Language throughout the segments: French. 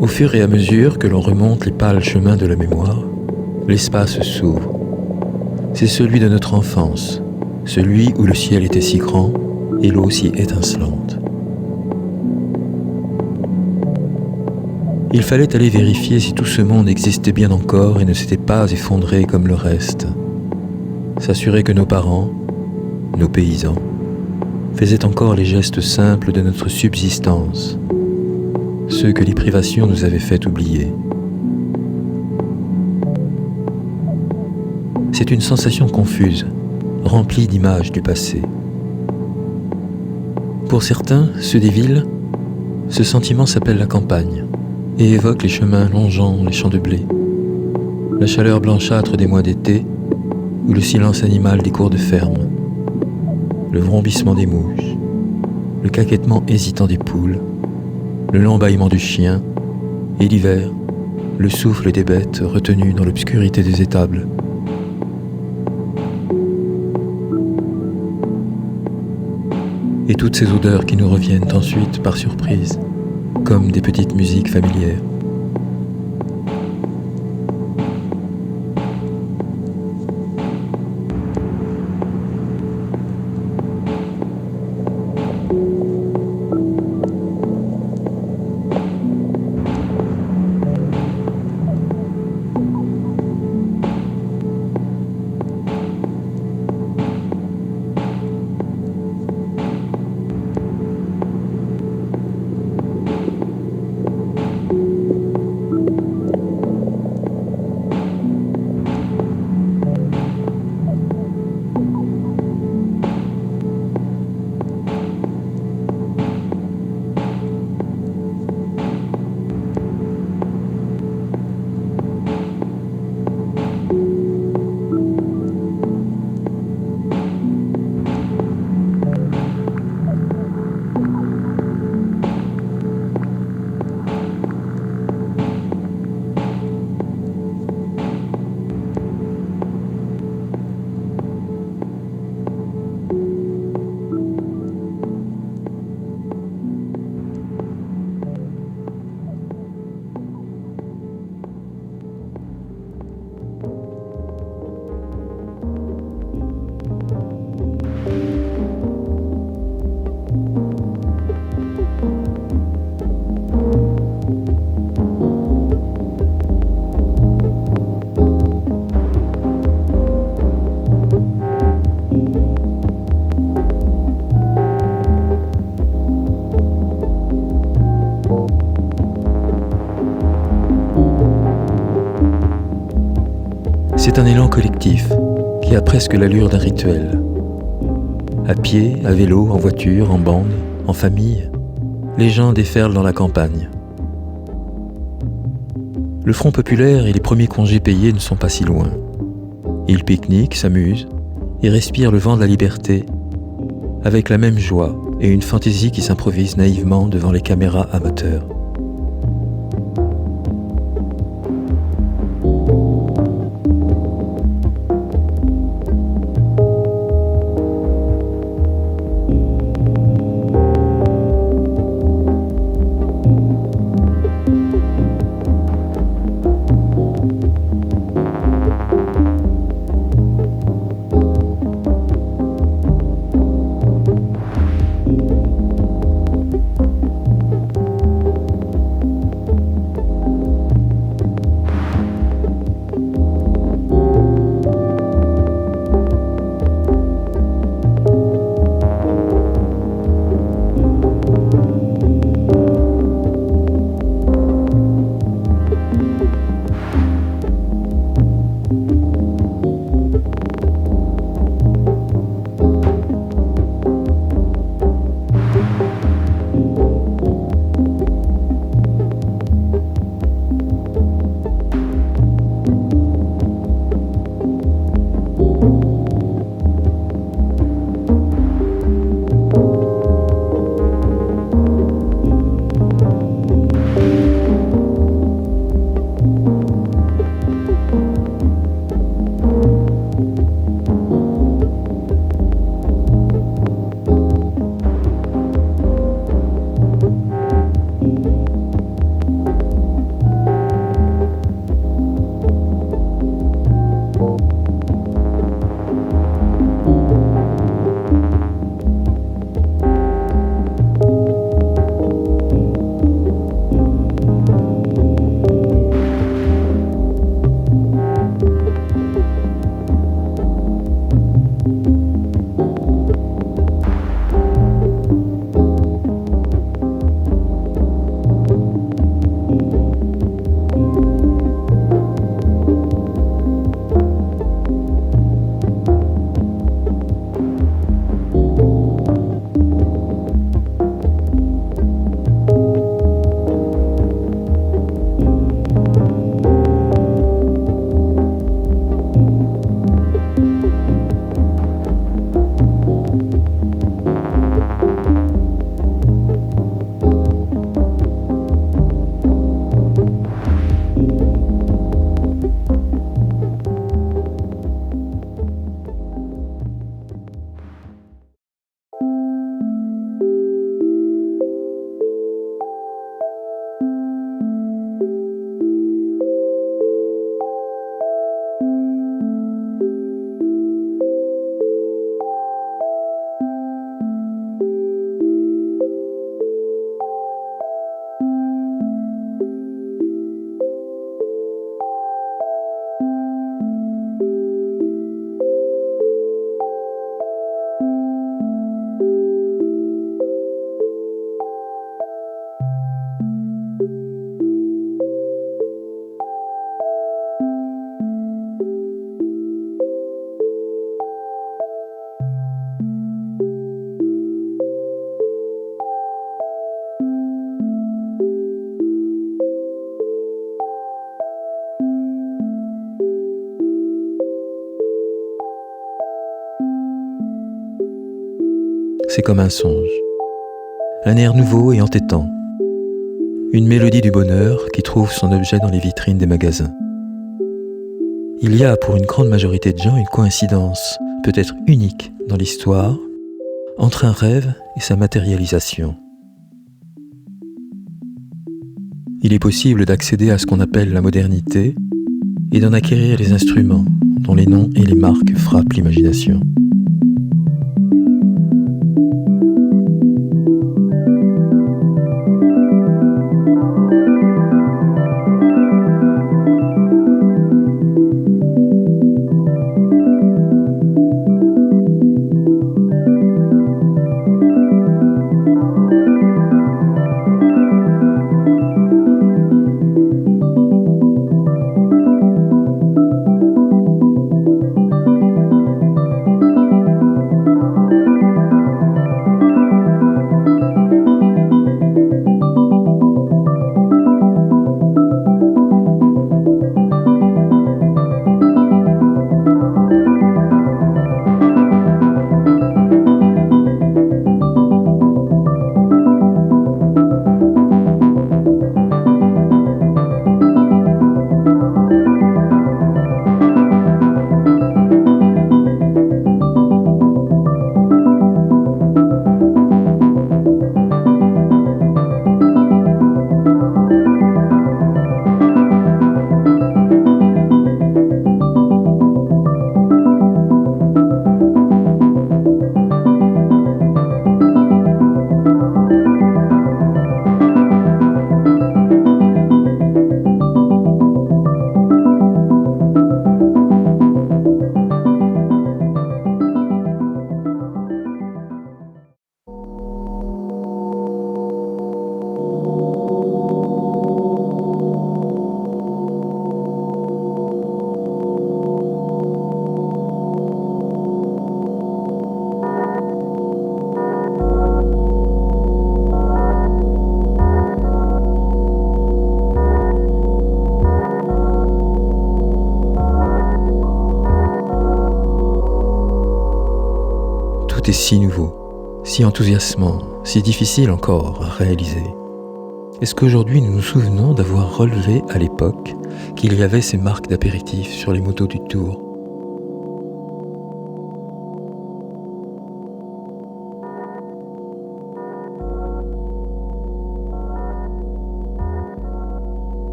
Au fur et à mesure que l'on remonte les pâles chemins de la mémoire, l'espace s'ouvre. C'est celui de notre enfance, celui où le ciel était si grand et l'eau si étincelante. Il fallait aller vérifier si tout ce monde existait bien encore et ne s'était pas effondré comme le reste. S'assurer que nos parents, nos paysans, faisaient encore les gestes simples de notre subsistance, ceux que les privations nous avaient fait oublier. C'est une sensation confuse, remplie d'images du passé. Pour certains, ceux des villes, ce sentiment s'appelle la campagne et évoque les chemins longeant les champs de blé, la chaleur blanchâtre des mois d'été ou le silence animal des cours de ferme, le vrombissement des mouches, le caquettement hésitant des poules, le long bâillement du chien, et l'hiver, le souffle des bêtes retenues dans l'obscurité des étables. Et toutes ces odeurs qui nous reviennent ensuite par surprise, comme des petites musiques familières. C'est un élan collectif qui a presque l'allure d'un rituel. À pied, à vélo, en voiture, en bande, en famille, les gens déferlent dans la campagne. Le Front populaire et les premiers congés payés ne sont pas si loin. Ils pique-niquent, s'amusent et respirent le vent de la liberté avec la même joie et une fantaisie qui s'improvise naïvement devant les caméras amateurs. c'est comme un songe. Un air nouveau et entêtant. Une mélodie du bonheur qui trouve son objet dans les vitrines des magasins. Il y a pour une grande majorité de gens une coïncidence, peut-être unique dans l'histoire, entre un rêve et sa matérialisation. Il est possible d'accéder à ce qu'on appelle la modernité et d'en acquérir les instruments dont les noms et les marques frappent l'imagination. Tout est si nouveau, si enthousiasmant, si difficile encore à réaliser. Est-ce qu'aujourd'hui nous nous souvenons d'avoir relevé à l'époque qu'il y avait ces marques d'apéritifs sur les motos du Tour ?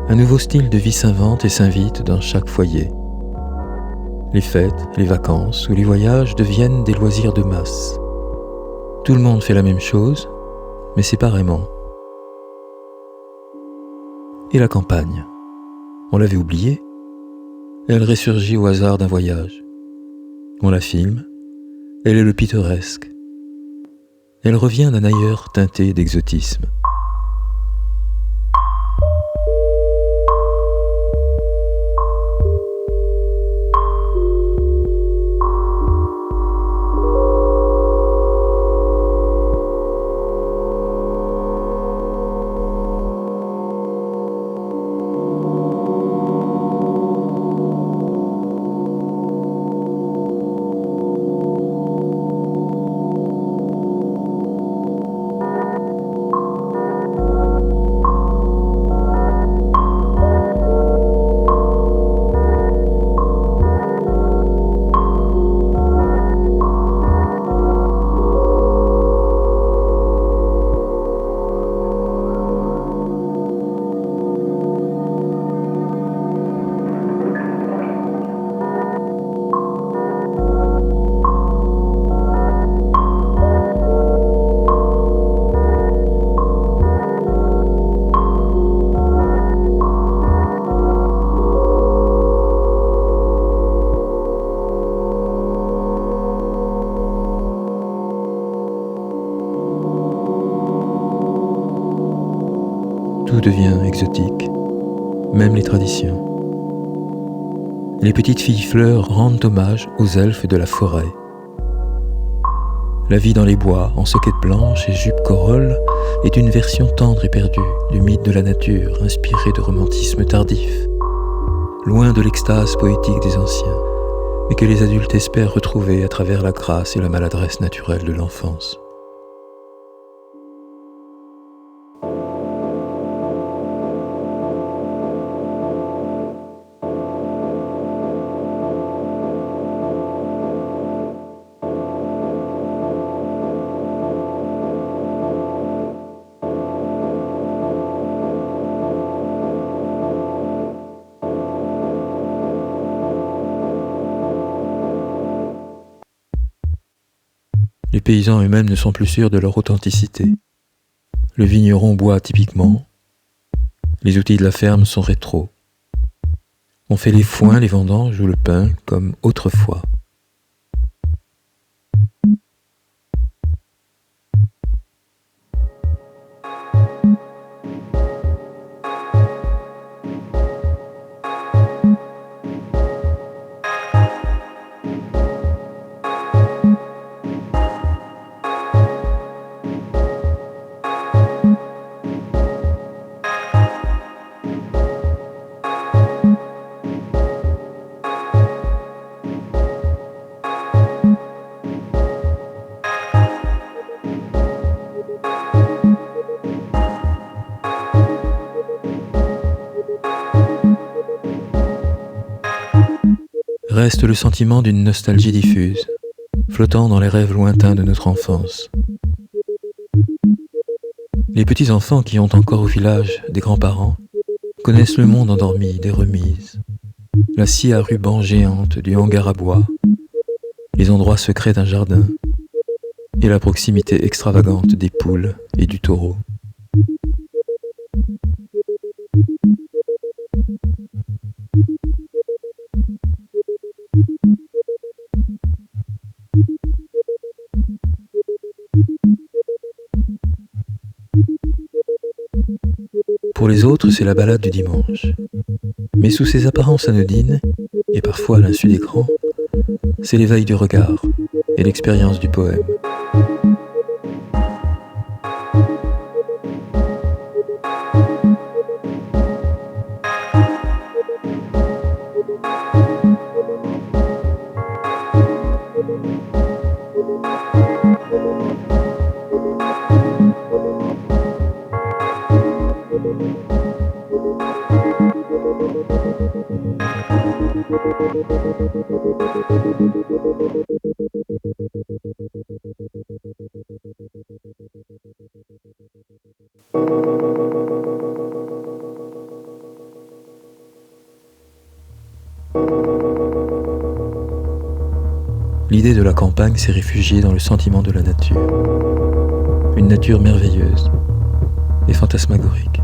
Un nouveau style de vie s'invente et s'invite dans chaque foyer. Les fêtes, les vacances ou les voyages deviennent des loisirs de masse. Tout le monde fait la même chose, mais séparément. Et la campagne, on l'avait oubliée. Elle ressurgit au hasard d'un voyage. On la filme, elle est le pittoresque. Elle revient d'un ailleurs teinté d'exotisme. Tout devient exotique, même les traditions. Les petites filles fleurs rendent hommage aux elfes de la forêt. La vie dans les bois, en soquettes blanches et jupes corolle, est une version tendre et perdue du mythe de la nature, inspiré de romantisme tardif, loin de l'extase poétique des anciens. mais que les adultes espèrent retrouver à travers la grâce et la maladresse naturelle de l'enfance. Les paysans eux-mêmes ne sont plus sûrs de leur authenticité. Le vigneron boit typiquement. Les outils de la ferme sont rétro. On fait les foins, les vendanges ou le pain comme autrefois. Reste le sentiment d'une nostalgie diffuse, flottant dans les rêves lointains de notre enfance. Les petits-enfants qui ont encore au village des grands-parents connaissent le monde endormi des remises, la scie à ruban géante du hangar à bois, les endroits secrets d'un jardin et la proximité extravagante des poules et du taureau. Pour les autres, c'est la balade du dimanche. Mais sous ses apparences anodines, et parfois à l'insu des grands, c'est l'éveil du regard et l'expérience du poème. L'idée de la campagne s'est réfugiée dans le sentiment de la nature. Une nature merveilleuse et fantasmagorique.